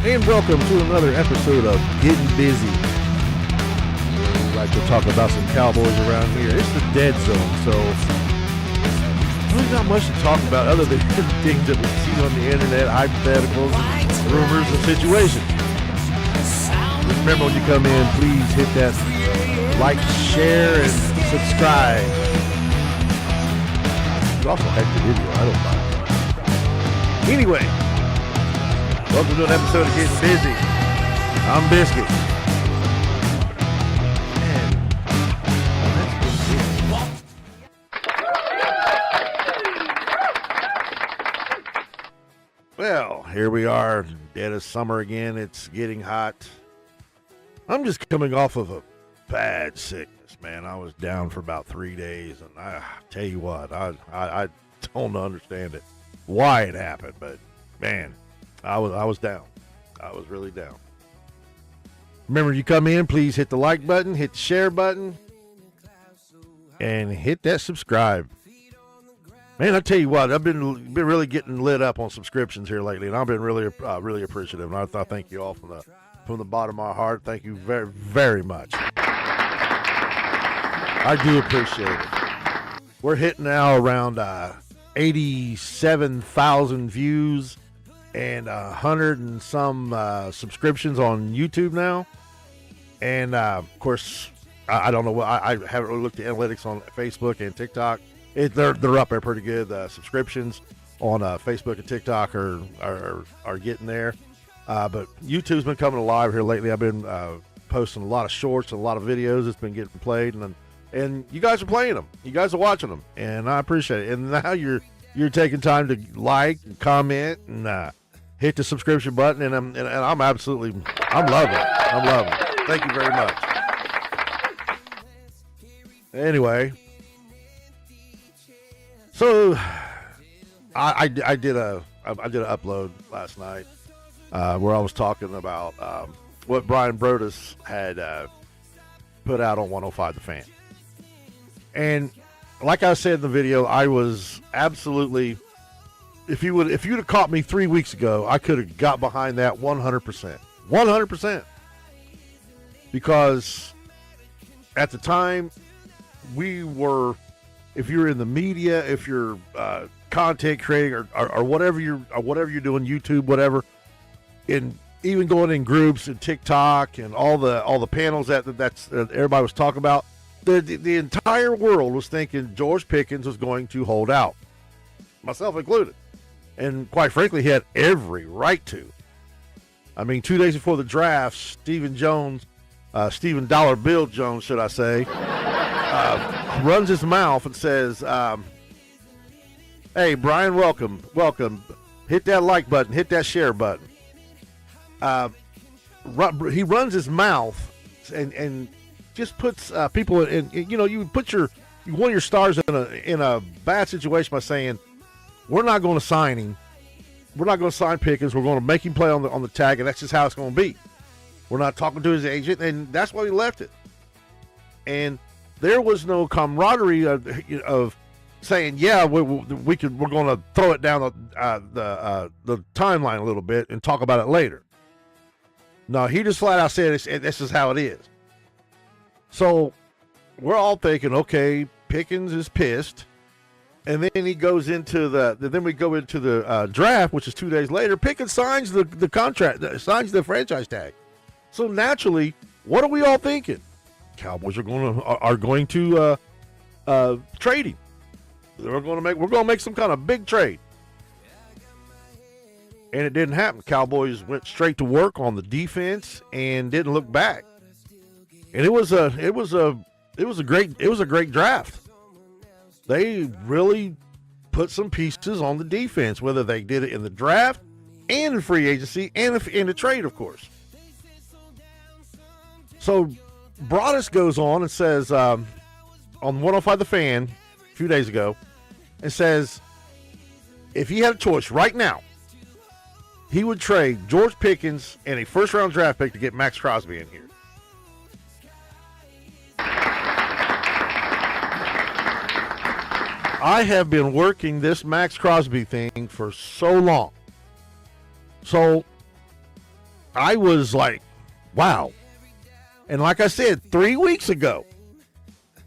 And welcome to another episode of Getting Busy. We like to talk about some Cowboys around here. It's the dead zone, so there's not much to talk about other than things that we see on the internet, hypotheticals, rumors, and situations. Remember, when you come in, please hit that like, share, and subscribe. You also like the video. I don't mind. Anyway, welcome to an episode of Getting Busy. I'm Biscuit. Well, here we are, dead of summer again. It's getting hot. I'm just coming off of a bad sickness, man. I was down for about 3 days, and I tell you what, I don't understand it, why it happened, but man, I was down. I was really down. Remember, you come in, please hit the like button, hit the share button, and hit that subscribe. Man, I tell you what, I've been really getting lit up on subscriptions here lately, and I've been really appreciative. And I thank you all from the bottom of my heart. Thank you very, very much. I do appreciate it. We're hitting now around 87,000 views and 100 and some subscriptions on YouTube now. And of course, I don't know what I haven't really looked at analytics on Facebook and TikTok. They're up there pretty good. Subscriptions on Facebook and TikTok are getting there. But YouTube's been coming alive here lately. I've been posting a lot of shorts and a lot of videos that's been getting played, and you guys are playing them. You guys are watching them, and I appreciate it. And now you're taking time to like and comment and hit the subscription button, and I'm loving it. I'm loving it. Thank you very much. Anyway. So, I did an upload last night where I was talking about what Brian Broaddus had put out on 105 The Fan, and like I said in the video, I was absolutely. If you'd have caught me 3 weeks ago, I could have got behind that 100%, 100%, because at the time we were. If you're in the media, if you're content creating or whatever you're doing, YouTube, whatever, and even going in groups and TikTok and all the panels that everybody was talking about, the entire world was thinking George Pickens was going to hold out, myself included, and quite frankly, he had every right to. I mean, 2 days before the draft, Stephen Dollar Bill Jones, should I say? Runs his mouth and says, hey, Brian, welcome. Hit that like button. Hit that share button. He runs his mouth and just puts people in, you put one of your stars in a bad situation by saying, we're not going to sign him. We're not going to sign Pickens. We're going to make him play on the tag, and that's just how it's going to be. We're not talking to his agent, and that's why he left it. And there was no camaraderie of saying, "Yeah, we're going to throw it down the timeline a little bit and talk about it later." No, he just flat out said, "This is how it is." So we're all thinking, "Okay, Pickens is pissed," and then he goes into Then we go into the draft, which is 2 days later. Pickens signs the contract, signs the franchise tag. So naturally, what are we all thinking? Cowboys are going to trade him. We're going to make some kind of big trade, and it didn't happen. Cowboys went straight to work on the defense and didn't look back. And it was a great draft. They really put some pieces on the defense, whether they did it in the draft and in free agency and in the trade, of course. So Broaddus goes on and says on 105 The Fan a few days ago, and says if he had a choice right now, he would trade George Pickens and a first-round draft pick to get Max Crosby in here. I have been working this Max Crosby thing for so long. So I was like, wow. And like I said 3 weeks ago,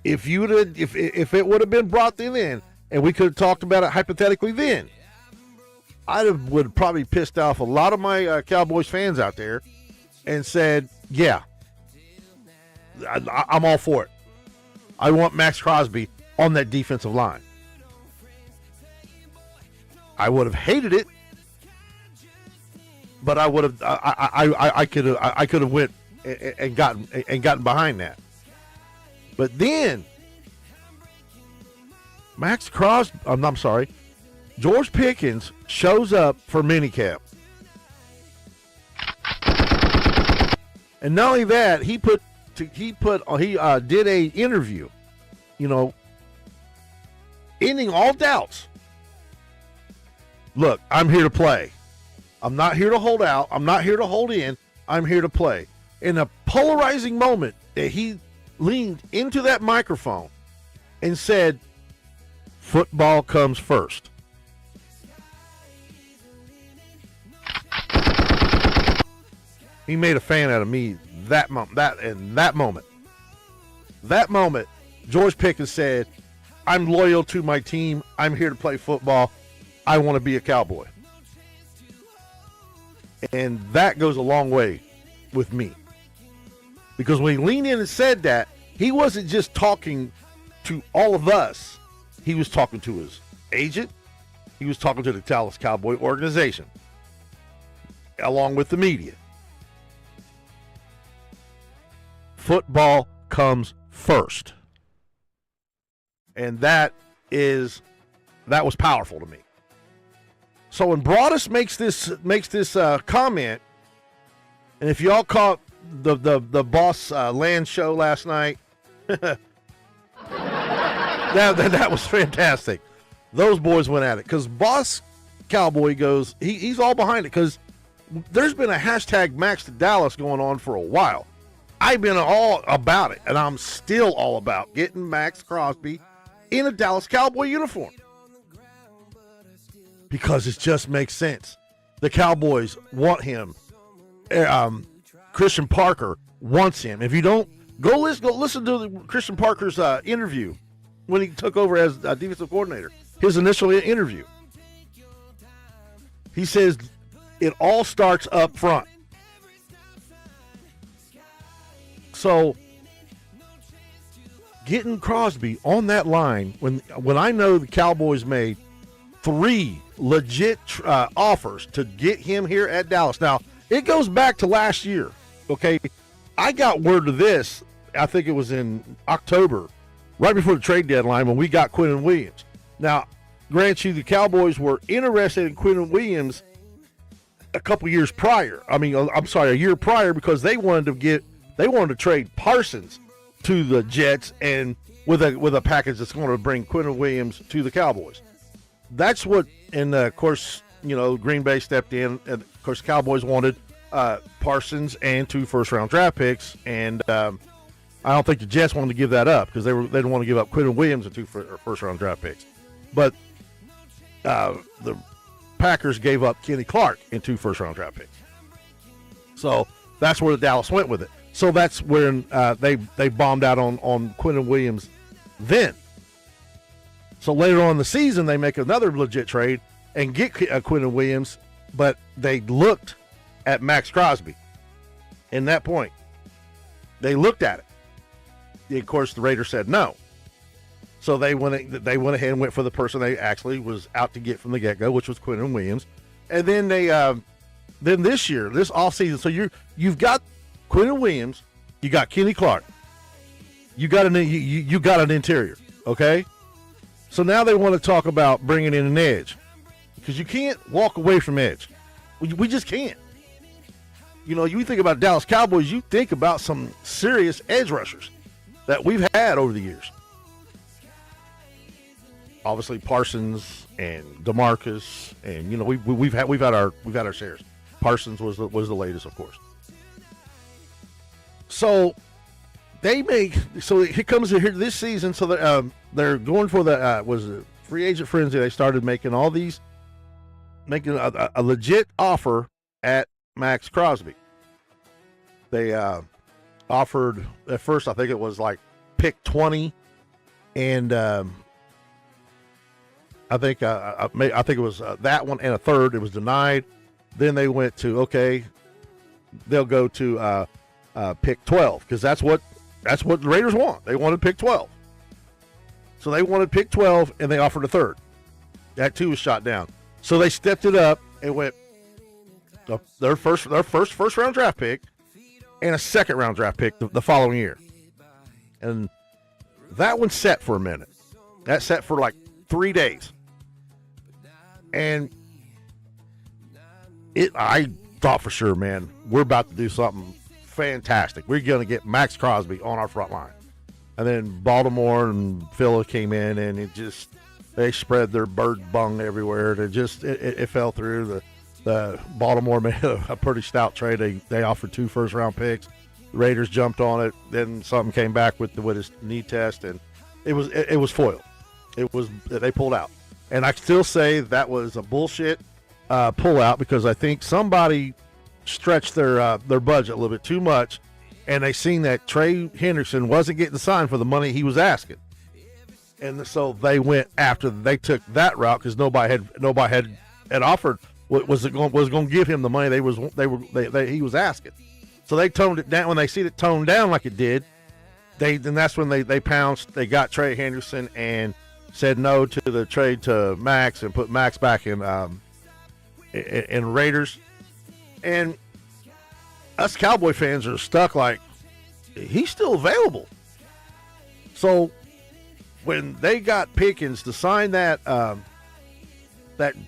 if it would have been brought in and we could have talked about it hypothetically then, would probably pissed off a lot of my Cowboys fans out there and said, yeah, I'm all for it. I want Max Crosby on that defensive line. I would have hated it, but I would have. I could have went and gotten behind that. But then George Pickens shows up for minicamp, and not only that, he did a interview, ending all doubts. Look, I'm here to play. I'm not here to hold out. I'm not here to hold in. I'm here to play. In a polarizing moment that he leaned into that microphone and said, football comes first. He made a fan out of me that moment. That moment, George Pickens said, I'm loyal to my team. I'm here to play football. I want to be a Cowboy. And that goes a long way with me. Because when he leaned in and said that, he wasn't just talking to all of us. He was talking to his agent. He was talking to the Dallas Cowboy organization, along with the media. Football comes first. And that was powerful to me. So when Broadus makes this comment, and if y'all caught the Boss Land show last night, that was fantastic. Those boys went at it because Boss Cowboy goes, he's all behind it because there's been a hashtag Max to Dallas going on for a while. I've been all about it, and I'm still all about getting Max Crosby in a Dallas Cowboy uniform. Because it just makes sense. The Cowboys want him. Christian Parker wants him. If you don't, go listen to Christian Parker's interview when he took over as defensive coordinator. His initial interview. He says it all starts up front. So getting Crosby on that line when I know the Cowboys made 3 legit offers to get him here at Dallas. Now, it goes back to last year, okay? I got word of this, I think it was in October, right before the trade deadline when we got Quinnen Williams. Now, grant you, the Cowboys were interested in Quinnen Williams a couple years prior. I mean, I'm sorry, a year prior because they wanted to trade Parsons to the Jets and with a package that's going to bring Quinnen Williams to the Cowboys. That's what, and of course, Green Bay stepped in. And of course, Cowboys wanted Parsons and 2 first-round draft picks, and I don't think the Jets wanted to give that up because they didn't want to give up Quinnen Williams and 2 first-round draft picks. But the Packers gave up Kenny Clark and 2 first-round draft picks. So that's where Dallas went with it. So that's when they bombed out on Quinnen Williams then. So later on in the season, they make another legit trade and get Quinnen Williams, but they looked at Max Crosby. In that point, they looked at it. Of course, the Raiders said no. So they went ahead and went for the person they actually was out to get from the get-go, which was Quinnen Williams. And then then this year, this offseason, so you've got Quinnen Williams, you got Kenny Clark, you got an interior, okay? So now they want to talk about bringing in an edge because you can't walk away from edge. We just can't. You think about Dallas Cowboys, you think about some serious edge rushers that we've had over the years. Obviously Parsons and DeMarcus, and we've had our shares. Parsons was the latest, of course. So it comes here this season. So they're going for the free agent frenzy. They started making a legit offer at Max Crosby. They offered at first, I think it was like pick 20, and I think it was that one and a third. It was denied. Then they went to okay, they'll go to pick 12 because that's what the Raiders want. They wanted pick 12, so they wanted pick 12, and they offered a third. That too was shot down. So they stepped it up and went their first round draft pick and a second round draft pick the following year, and that one set for a minute. That set for like 3 days, and I thought for sure, man, we're about to do something fantastic. We're going to get Max Crosby on our front line. And then Baltimore and Philly came in, and they spread their bird bung everywhere. It fell through. The Baltimore made a pretty stout trade. They offered 2 first-round picks. The Raiders jumped on it. Then something came back with his knee test, and it was foiled. They pulled out. And I still say that was a bullshit pullout because I think somebody stretched their budget a little bit too much, and they seen that Trey Henderson wasn't getting signed for the money he was asking, and so they went after. They took that route because nobody had offered was going to give him the money he was asking. So they toned it down. When they see it toned down like it did, then that's when they pounced. They got Trey Henderson and said no to the trade to Max and put Max back in Raiders. And us Cowboy fans are stuck like, he's still available. So when they got Pickens to sign that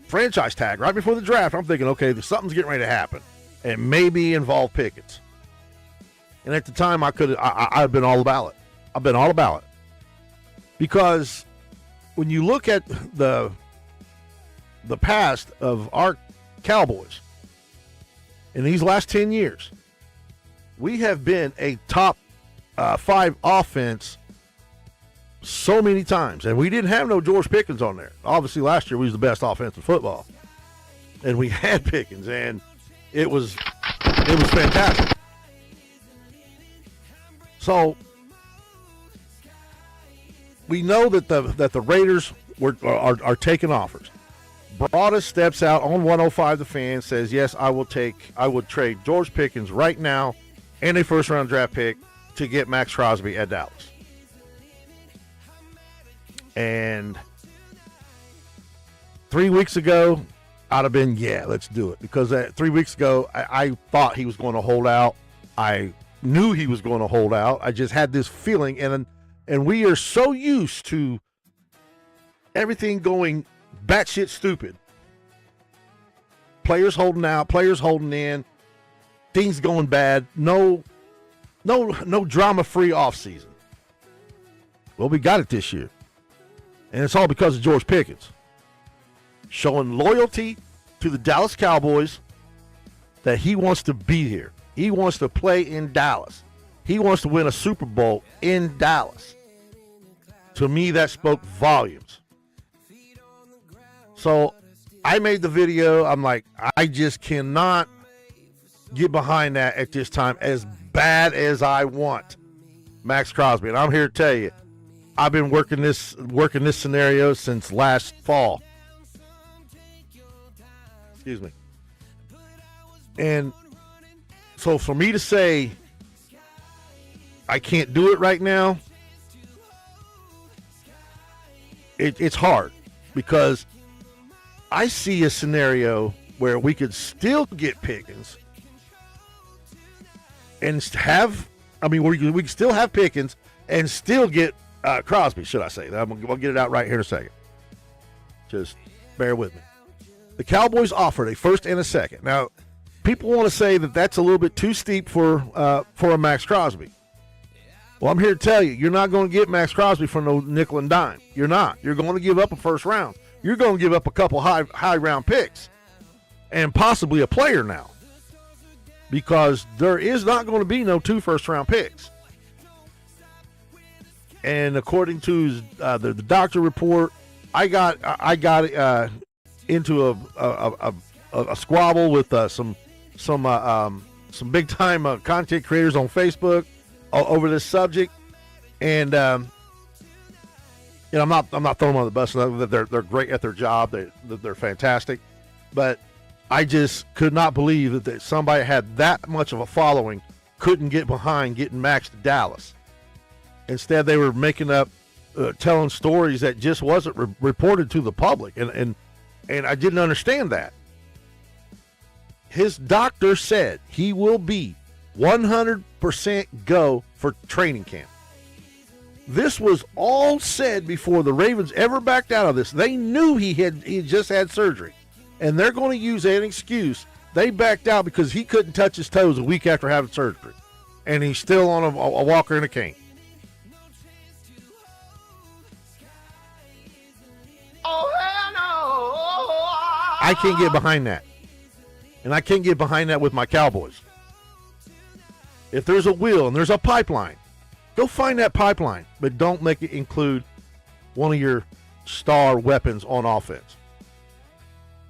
franchise tag right before the draft, I'm thinking, okay, something's getting ready to happen, and maybe involve Pickens. And at the time, I've been all about it. I've been all about it because when you look at the past of our Cowboys in these last 10 years, we have been a top 5 offense so many times, and we didn't have no George Pickens on there. Obviously, last year we was the best offense in football, and we had Pickens, and it was fantastic. So we know that the Raiders are taking offers. Broadus steps out on 105 The Fan, says, yes, I would trade George Pickens right now and a first-round draft pick to get Max Crosby at Dallas. And 3 weeks ago, I'd have been, yeah, let's do it. Because 3 weeks ago, I thought he was going to hold out. I knew he was going to hold out. I just had this feeling. And we are so used to everything going batshit stupid. Players holding out, players holding in, things going bad. No drama-free offseason. Well, we got it this year. And it's all because of George Pickens. Showing loyalty to the Dallas Cowboys that he wants to be here. He wants to play in Dallas. He wants to win a Super Bowl in Dallas. To me, that spoke volumes. So I made the video. I'm like, I just cannot get behind that at this time as bad as I want Max Crosby. And I'm here to tell you, I've been working this scenario since last fall. Excuse me. And so for me to say I can't do it right now, it's hard because I see a scenario where we could still get Pickens and we can still have Pickens and still get Crosby, should I say. I'll get it out right here in a second. Just bear with me. The Cowboys offered a first and a second. Now, people want to say that that's a little bit too steep for a Max Crosby. Well, I'm here to tell you, you're not going to get Max Crosby for no nickel and dime. You're not. You're going to give up a first round. You're going to give up a couple high round picks and possibly a player now because there is not going to be no 2 first round picks. And according to the doctor report, I got into a squabble with some some big time content creators on Facebook over this subject, and I'm not throwing them on the bus. They're great at their job. They're fantastic, but I just could not believe that somebody had that much of a following couldn't get behind getting Max to Dallas. Instead, they were making up, telling stories that just wasn't reported to the public, and I didn't understand that. His doctor said he will be 100% go for training camp. This was all said before the Ravens ever backed out of this. They knew he just had surgery, and they're going to use an excuse. They backed out because he couldn't touch his toes a week after having surgery, and he's still on a walker and a cane. I can't get behind that. And I can't get behind that with my Cowboys. If there's a wheel and there's a pipeline, go find that pipeline, but don't make it include one of your star weapons on offense.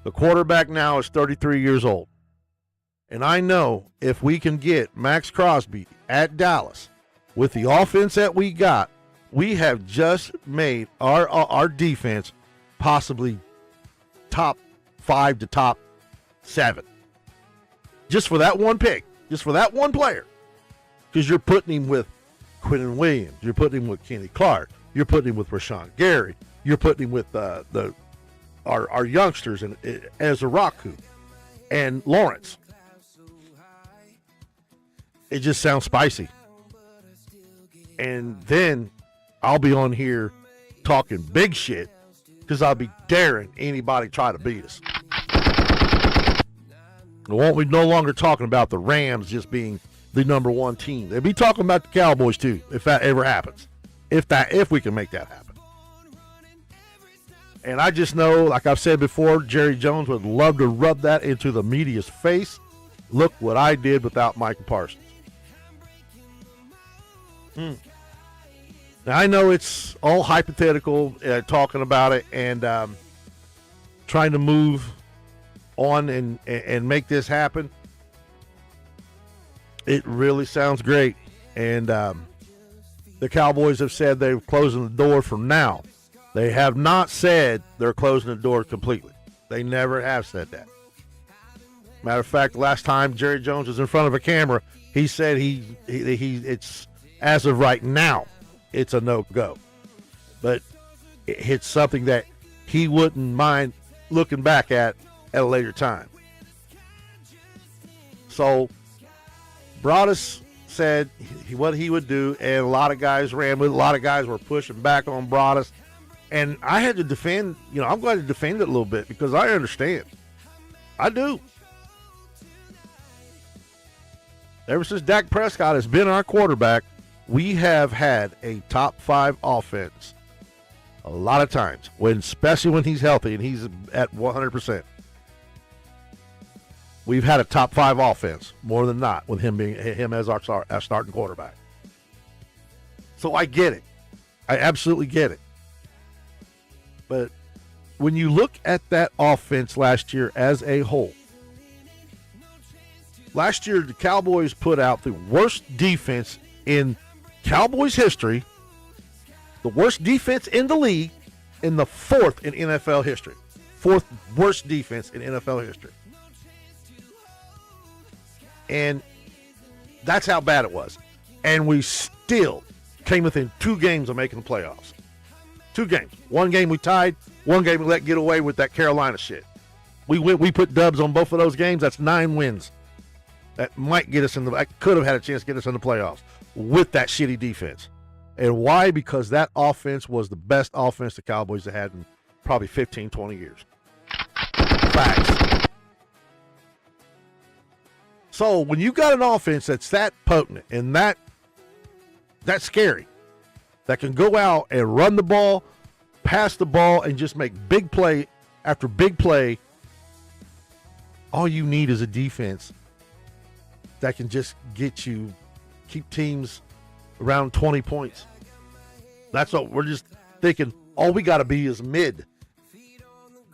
The quarterback now is 33 years old. And I know if we can get Max Crosby at Dallas with the offense that we got, we have just made our defense possibly top 5 to top 7. Just for that one pick, just for that one player. Because you're putting him with Quinnen Williams, you're putting him with Kenny Clark, you're putting him with Rashawn Gary, you're putting him with our youngsters and Ezraku and Lawrence. It just sounds spicy. And then I'll be on here talking big shit because I'll be daring anybody try to beat us. Won't we no longer talking about the Rams just being the number one team? They'll be talking about the Cowboys too, if that ever happens. If we can make that happen. And I just know, like I've said before, Jerry Jones would love to rub that into the media's face. Look what I did without Michael Parsons. Now, I know it's all hypothetical, talking about it and trying to move on and make this happen. It really sounds great. And the Cowboys have said they're closing the door for now. They have not said they're closing the door completely. They never have said that. Matter of fact, last time Jerry Jones was in front of a camera, he said it's as of right now, it's a no-go. But it's something that he wouldn't mind looking back at a later time. So Broadus said what he would do, and a lot of guys ran with it. A lot of guys were pushing back on Broadus. And I had to defend, I'm going to defend it a little bit because I understand. I do. Ever since Dak Prescott has been our quarterback, we have had a top 5 offense a lot of times, especially when he's healthy and he's at 100%. We've had a top 5 offense more than not with him as our starting quarterback. So I get it. I absolutely get it. But when you look at that offense last year as a whole, last year the Cowboys put out the worst defense in Cowboys history, the worst defense in the league, and the 4th in NFL history. 4th worst defense in NFL history. And that's how bad it was. And we still came within 2 games of making the playoffs. 2 games. One game we tied. One game we let get away with that Carolina shit. We put dubs on both of those games. That's 9 wins. That might get us could have had a chance to get us in the playoffs with that shitty defense. And why? Because that offense was the best offense the Cowboys have had in probably 15, 20 years. Facts. So when you got an offense that's that potent and that scary, that can go out and run the ball, pass the ball, and just make big play after big play, all you need is a defense that can just keep teams around 20 points. That's what we're just thinking. All we got to be is mid,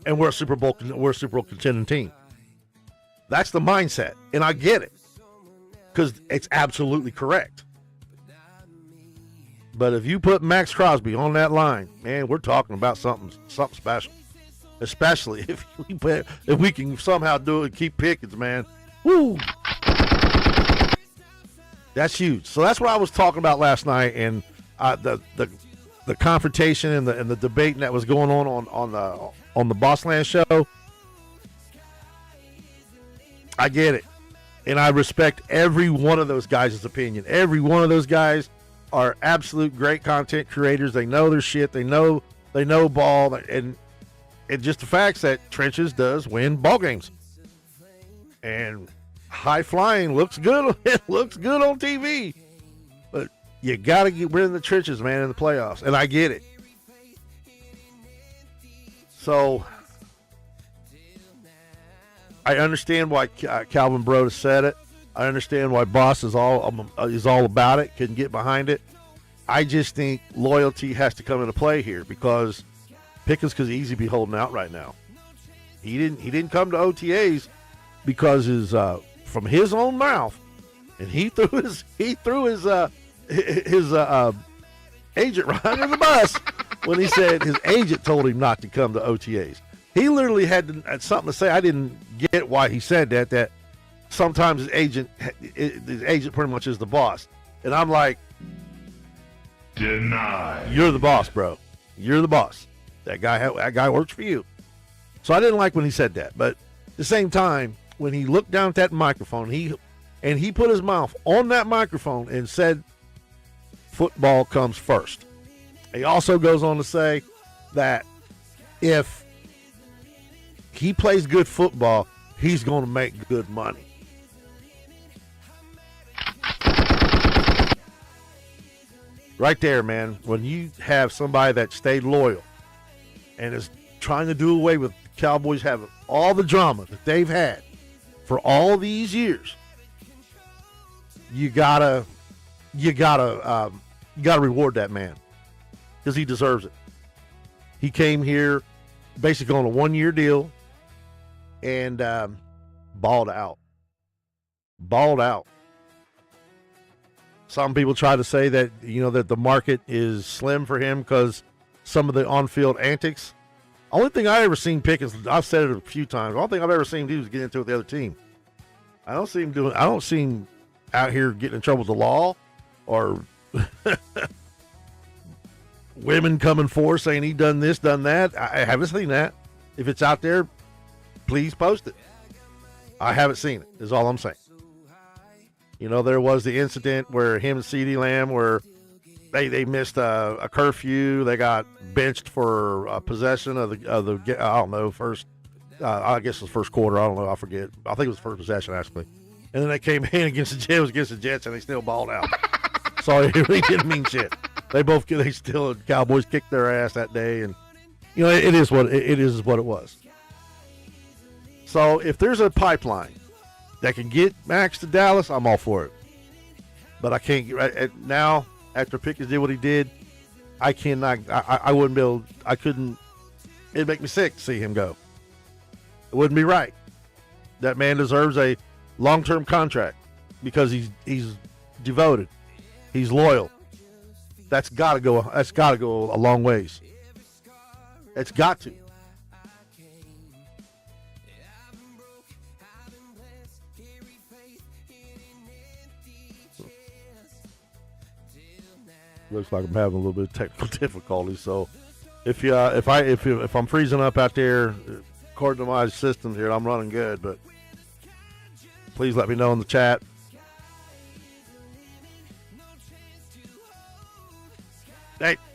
and we're a Super Bowl contending team. That's the mindset, and I get it. because it's absolutely correct. But if you put Max Crosby on that line, man, we're talking about something special. Especially if we can somehow do it and keep Pickens, man. Woo! That's huge. So that's what I was talking about last night, and the confrontation and the debate that was going on the Bossland show. I get it, and I respect every one of those guys' opinion. Every one of those guys are absolute great content creators. They know their shit. They know ball, and just the facts that trenches does win ball games, and high flying looks good. It looks good on TV, but you got to get rid of the trenches, man, in the playoffs, and I get it. So I understand why Calvin Broda said it. I understand why Boss is all about it, can get behind it. I just think loyalty has to come into play here because Pickens could easily be holding out right now. He didn't come to OTAs because from his own mouth, and he threw his agent right under the bus when he said his agent told him not to come to OTAs. He literally had something to say. I didn't get why he said that. That sometimes his agent pretty much is the boss, and I'm like, deny. You're the boss, bro. You're the boss. That guy works for you. So I didn't like when he said that. But at the same time, when he looked down at that microphone, he put his mouth on that microphone and said, football comes first. He also goes on to say that if he plays good football, he's going to make good money. Right there, man. When you have somebody that stayed loyal and is trying to do away with Cowboys having all the drama that they've had for all these years, you gotta reward that man because he deserves it. He came here basically on a 1-year deal and balled out. Some people try to say that, that the market is slim for him because some of the on-field antics. Only thing I ever seen Pickens, I've said it a few times, the only thing I've ever seen him do is get into it with the other team. I don't see him out here getting in trouble with the law or women coming forward saying he done this, done that. I haven't seen that. If it's out there, please post it. I haven't seen it, is all I'm saying. There was the incident where him and CeeDee Lamb were they missed a curfew. They got benched for possession of the I don't know, first I guess it was first quarter. I don't know. I forget. I think it was first possession actually. And then they came in against the Jets, and they still balled out. So it really didn't mean shit. They still Cowboys kicked their ass that day, and it is what it was. So if there's a pipeline that can get Max to Dallas, I'm all for it. But I can't get right now. After Pickens did what he did, I cannot. I wouldn't be able. I couldn't. It'd make me sick to see him go. It wouldn't be right. That man deserves a long-term contract because he's devoted. He's loyal. That's got to go. That's got to go a long ways. It's got to. Looks like I'm having a little bit of technical difficulty. So, if I'm freezing up out there, according to my system here, I'm running good. But please let me know in the chat.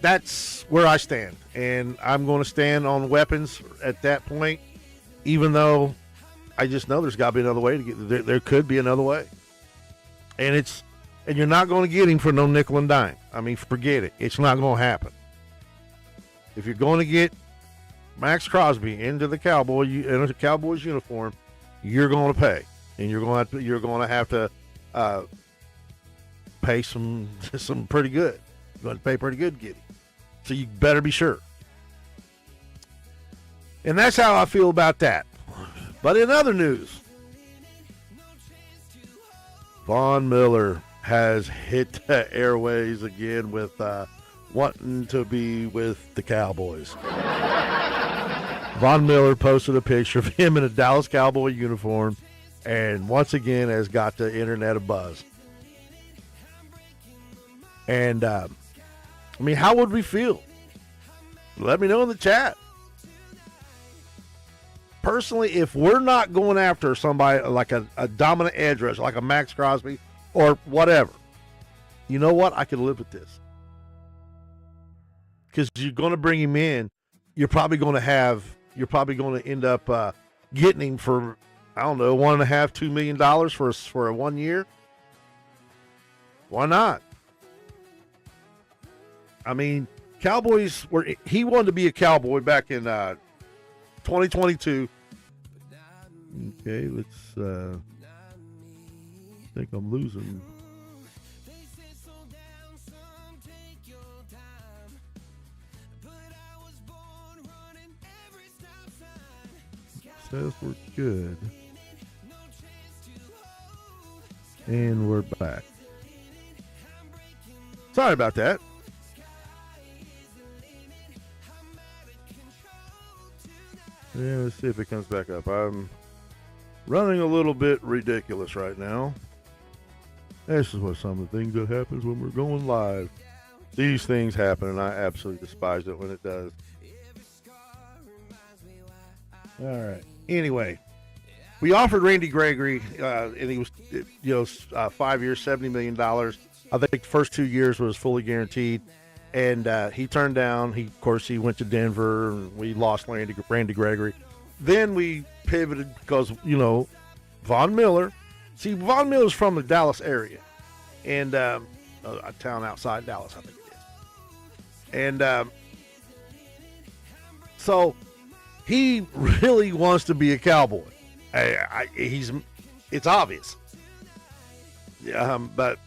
That's where I stand, and I'm going to stand on weapons at that point. Even though I just know there's got to be another way to get there. There could be another way, and you're not going to get him for no nickel and dime. I mean, forget it. It's not going to happen. If you're going to get Max Crosby into the Cowboys uniform, you're going to pay, and you're going to have to pay some pretty good. You're going to pay pretty good to get him. So you better be sure. And that's how I feel about that. But in other news, Von Miller has hit the airways again with wanting to be with the Cowboys. Von Miller posted a picture of him in a Dallas Cowboy uniform and once again has got the internet abuzz. And, how would we feel? Let me know in the chat. Personally, if we're not going after somebody like a dominant edge rusher, like a Max Crosby or whatever, you know what? I could live with this. Because you're going to bring him in, you're probably going to end up getting him for, I don't know, $1.5, $2 million for a 1 year. Why not? Cowboys he wanted to be a Cowboy back in 2022. Okay, let's I think I'm losing. Says we're good. And we're back. Sorry about that. Yeah, let's see if it comes back up. I'm running a little bit ridiculous right now. This is what some of the things that happens when we're going live. These things happen, and I absolutely despise it when it does. All right. Anyway, we offered Randy Gregory, and he was, 5 years, $70 million. I think the first 2 years was fully guaranteed. And he turned down. He went to Denver, and we lost Randy Gregory. Then we pivoted because, Von Miller. See, Von Miller's from the Dallas area, and a town outside Dallas, I think it is. And so he really wants to be a Cowboy. It's obvious. But.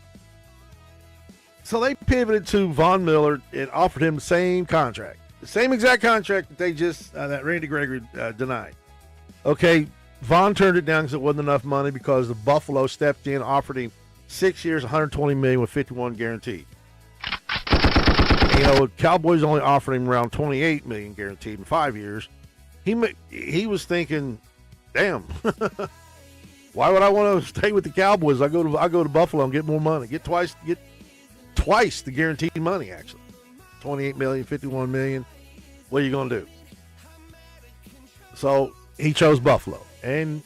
So they pivoted to Von Miller and offered him the same contract. The same exact contract that they just, that Randy Gregory denied. Okay, Von turned it down because it wasn't enough money because the Buffalo stepped in, offered him 6 years, $120 million with 51 guaranteed. Cowboys only offered him around $28 million guaranteed in 5 years. He was thinking, damn, why would I want to stay with the Cowboys? I go to Buffalo and get more money, get twice the guaranteed money, actually. $28 million, $51 million. What are you going to do? So he chose Buffalo. And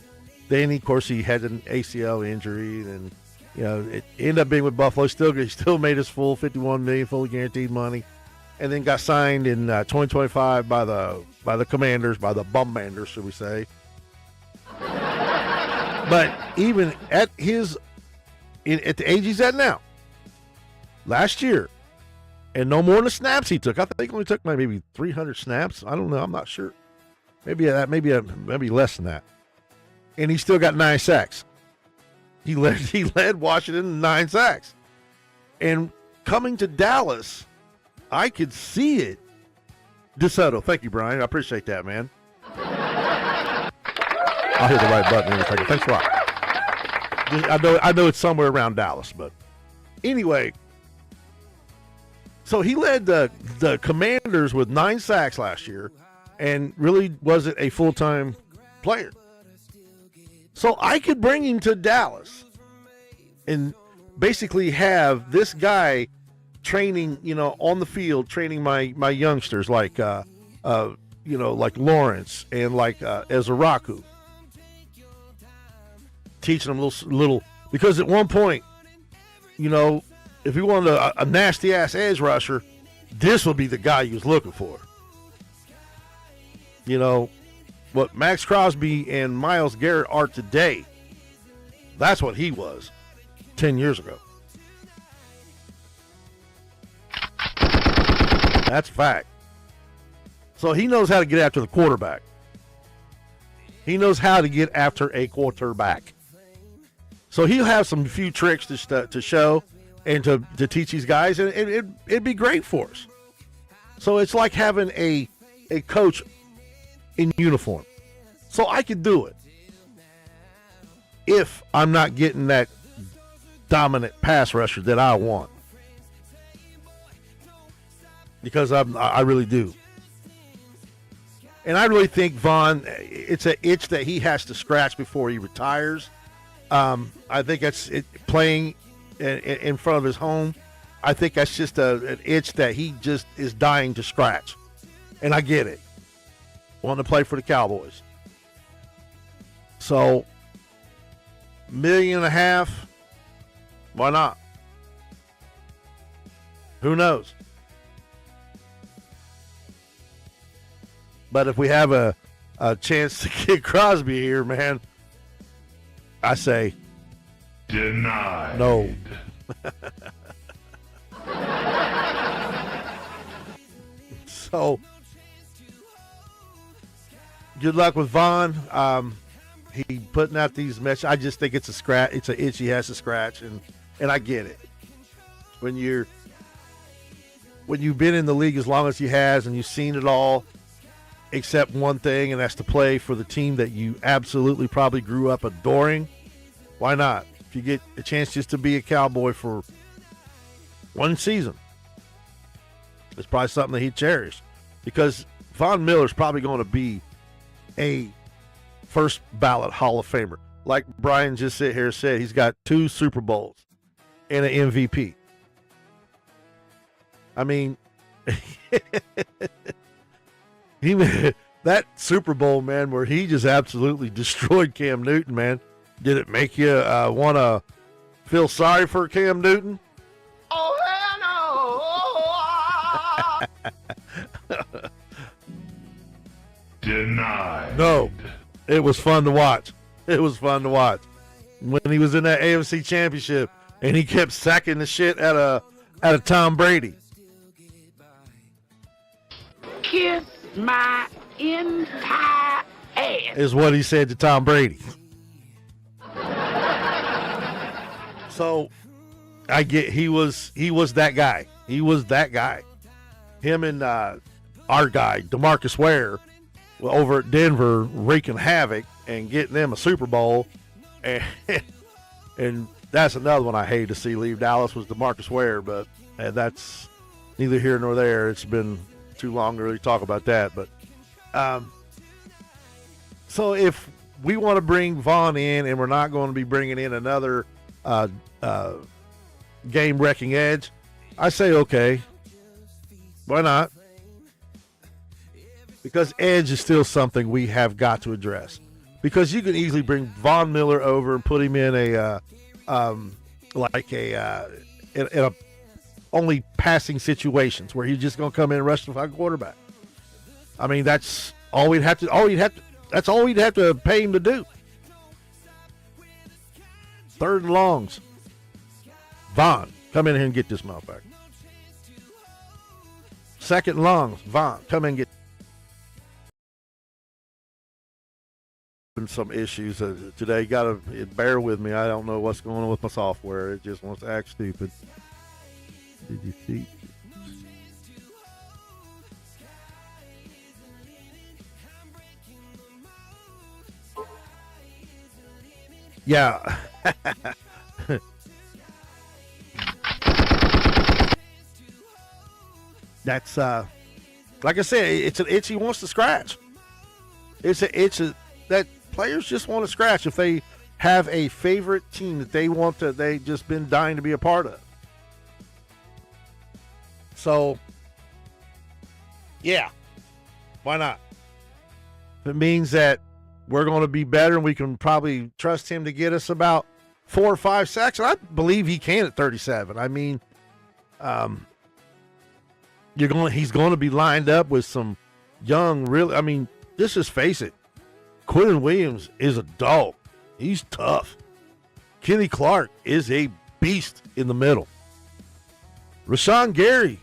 then, of course, he had an ACL injury. And, it ended up being with Buffalo. He still made his full $51 million, fully guaranteed money. And then got signed in 2025 by the Commanders, by the Bummanders, should we say. But even at at the age he's at now, last year, and no more than the snaps he took. I think he only took maybe 300 snaps. I don't know. I'm not sure. Maybe less than that. And he still got 9 sacks. He led Washington in 9 sacks. And coming to Dallas, I could see it. DeSoto. Thank you, Brian. I appreciate that, man. I'll hit the right button in a second. Thanks a lot. I know it's somewhere around Dallas, but anyway. So he led the Commanders with 9 sacks last year and really wasn't a full-time player. So I could bring him to Dallas and basically have this guy training, on the field, training my youngsters like like Lawrence and like Ezraku. Teaching them little because at one point, if he wanted a nasty-ass edge rusher, this would be the guy he was looking for. What Max Crosby and Myles Garrett are today, that's what he was 10 years ago. That's a fact. So he knows how to get after the quarterback. He knows how to get after a quarterback. So he'll have some few tricks to show and to teach these guys, and it'd be great for us. So it's like having a coach in uniform. So I could do it if I'm not getting that dominant pass rusher that I want. Because I really do. And I really think Vaughn, it's an itch that he has to scratch before he retires. I think that's playing in front of his home. I think that's just an itch that he just is dying to scratch. And I get it. Wanting to play for the Cowboys. So, $1.5 million, why not? Who knows? But if we have a chance to get Crosby here, man, I say denied. No. So, good luck with Vaughn. He putting out these messages. I just think it's a scratch. It's an itch he has to scratch, and I get it. When you've been in the league as long as he has, and you've seen it all, except one thing, and that's to play for the team that you absolutely probably grew up adoring. Why not? If you get a chance just to be a Cowboy for one season, it's probably something that he'd cherish, because Von Miller's probably going to be a first ballot Hall of Famer. Like Brian just said, he's got 2 Super Bowls and an MVP. I mean, that Super Bowl, man, where he just absolutely destroyed Cam Newton, man. Did it make you want to feel sorry for Cam Newton? Oh, hell no! Denied. No. It was fun to watch. It was fun to watch. When he was in that AFC Championship and he kept sacking the shit out of Tom Brady. Kiss my entire ass. Is what he said to Tom Brady. So I get he was that guy. He was that guy. Him and our guy, DeMarcus Ware, over at Denver, wreaking havoc and getting them a Super Bowl. And that's another one I hate to see leave Dallas, was DeMarcus Ware, but that's neither here nor there. It's been too long to really talk about that. But so if we want to bring Vaughn in, and we're not going to be bringing in another game-wrecking edge, I say okay. Why not? Because edge is still something we have got to address. Because you can easily bring Von Miller over and put him in in a only passing situations where he's just going to come in and rush the quarterback. I mean, that's all we'd have to. That's all we'd have to pay him to do. 3rd and longs. Vaughn, come in here and get this motherfucker. 2nd and longs. Vaughn, come in and get. Some issues today. Gotta bear with me. I don't know what's going on with my software. It just wants to act stupid. Did you see? Yeah. That's like I said, it's an itch he wants to scratch. It's an itch that players just want to scratch if they have a favorite team that they just been dying to be a part of. So, yeah, why not? If it means that we're going to be better and we can probably trust him to get us about 4 or 5 sacks, and I believe he can at 37. I mean, he's going to be lined up with some young, really. I mean, let's just face it. Quinton Williams is a dog. He's tough. Kenny Clark is a beast in the middle. Rashawn Gary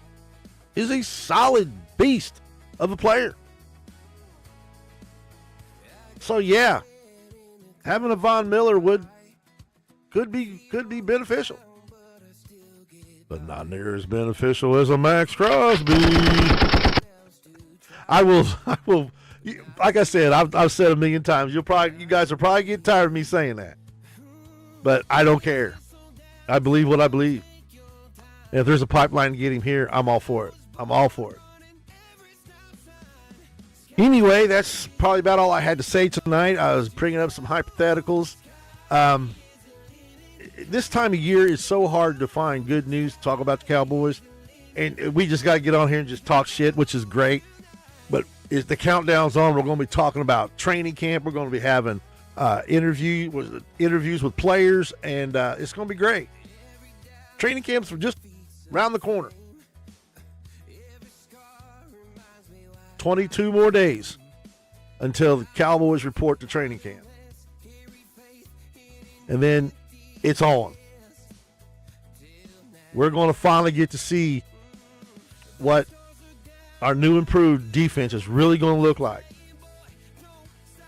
is a solid beast of a player. So yeah, having a Von Miller could be beneficial, but not near as beneficial as a Max Crosby. I will. Like I said, I've said a million times. You guys are probably getting tired of me saying that, but I don't care. I believe what I believe. And if there's a pipeline to get him here, I'm all for it. I'm all for it. Anyway, that's probably about all I had to say tonight. I was bringing up some hypotheticals. This time of year is so hard to find good news to talk about the Cowboys. And we just got to get on here and just talk shit, which is great. But as the countdown's on, we're going to be talking about training camp. We're going to be having interviews with players, and it's going to be great. Training camps are just around the corner. 22 more days until the Cowboys report to training camp. And then it's on. We're going to finally get to see what our new improved defense is really going to look like.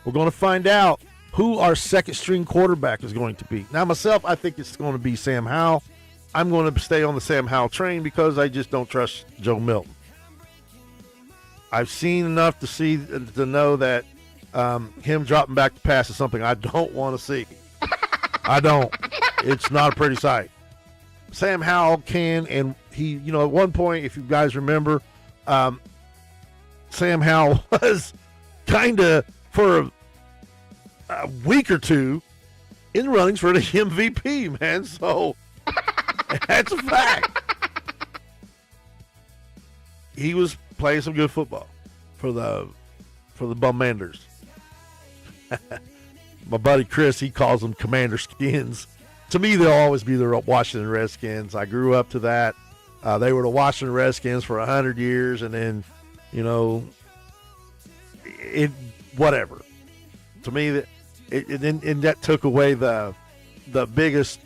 We're going to find out who our second string quarterback is going to be. Now, myself, I think it's going to be Sam Howell. I'm going to stay on the Sam Howell train because I just don't trust Joe Milton. I've seen enough to know that him dropping back the pass is something I don't want to see. I don't. It's not a pretty sight. Sam Howell can, and he, at one point, if you guys remember, Sam Howell was kind of, for a week or two, in the runnings for the MVP, man. So that's a fact. He was playing some good football for the Bummanders. My buddy Chris, he calls them Commander Skins. To me, they'll always be the Washington Redskins. I grew up to that. They were the Washington Redskins for 100 years, and then, whatever. To me, that took away the biggest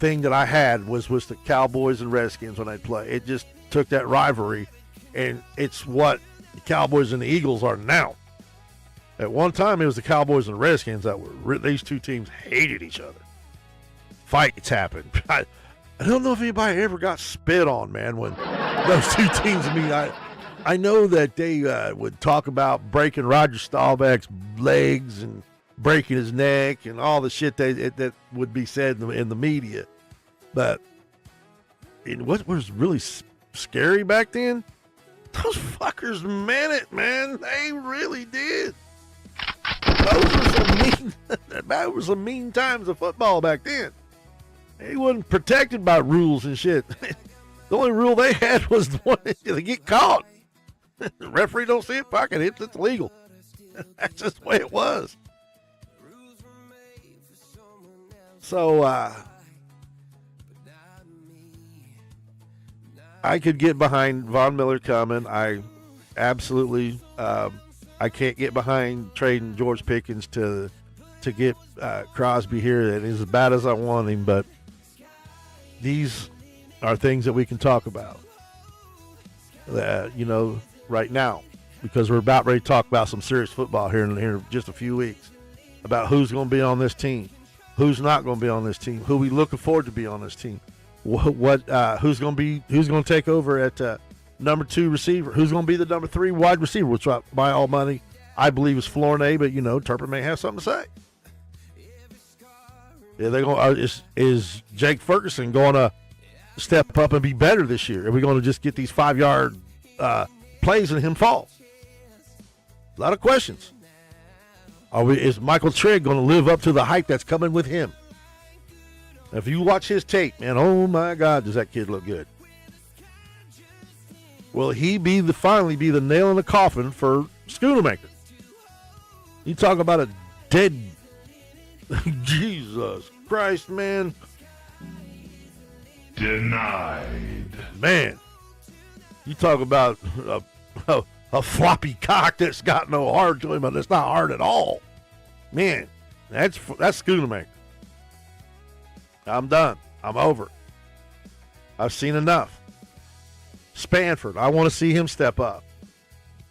thing that I had was the Cowboys and Redskins when I'd play. It just took that rivalry, and it's what the Cowboys and the Eagles are now. At one time, it was the Cowboys and the Redskins that were. These two teams hated each other. Fights happened. I don't know if anybody ever got spit on, man, when those two teams. I know that they would talk about breaking Roger Staubach's legs and breaking his neck and all the shit that would be said in the media. But what was really scary back then, those fuckers meant it, man. They really did. That was some mean times of football back then. They wasn't protected by rules and shit. The only rule they had was the one that they get caught. The referee don't see it, pocket it, it's legal. That's just the way it was. So, I could get behind Von Miller coming. I absolutely, I can't get behind trading George Pickens to get Crosby here. It is as bad as I want him, but these are things that we can talk about, right now, because we're about ready to talk about some serious football here in just a few weeks, about who's going to be on this team, who's not going to be on this team, who we looking forward to be on this team, who's going to take over at number 2 receiver, who's going to be the number 3 wide receiver, which by all money I believe is Flournoy, but Turpin may have something to say. Is Jake Ferguson going to step up and be better this year? Are we going to just get these 5-yard plays and him fall? A lot of questions. Is Michael Trigg going to live up to the hype that's coming with him? If you watch his tape, man, oh my God, does that kid look good? Will he finally be the nail in the coffin for Schoonamaker? You talk about a dead Jesus Christ, man. Denied. Man, you talk about a floppy cock that's got no heart to him, but it's not hard at all. Man, that's Schoonamaker. I'm done. I'm over. I've seen enough. Spanford, I want to see him step up.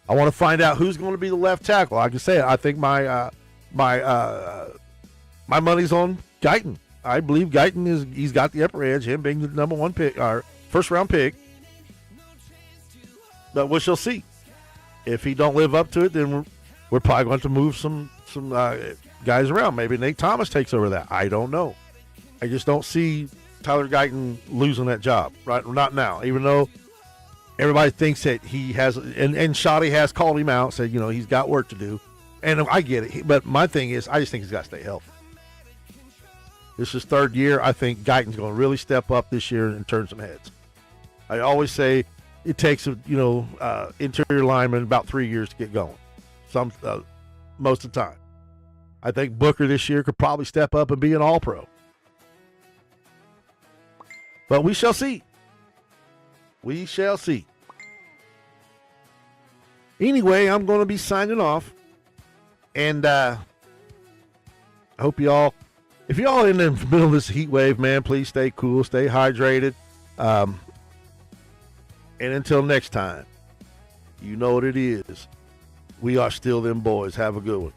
I want to find out who's going to be the left tackle. Like I said, I think my money's on Guyton. I believe Guyton he's got the upper edge, him being the number 1 pick, our first round pick. But we shall see. If he don't live up to it, then we're probably going to move some guys around. Maybe Nate Thomas takes over that. I don't know. I just don't see Tyler Guyton losing that job, right? Not now, even though everybody thinks that he has, and Shoddy has called him out, said, he's got work to do. And I get it. But my thing is, I just think he's got to stay healthy. This is third year. I think Guyton's going to really step up this year and turn some heads. I always say it takes, interior lineman about 3 years to get going. Most of the time. I think Booker this year could probably step up and be an all-pro. But we shall see. We shall see. Anyway, I'm going to be signing off. And I hope y'all, if y'all in the middle of this heat wave, man, please stay cool, stay hydrated. And until next time, you know what it is. We are still them boys. Have a good one.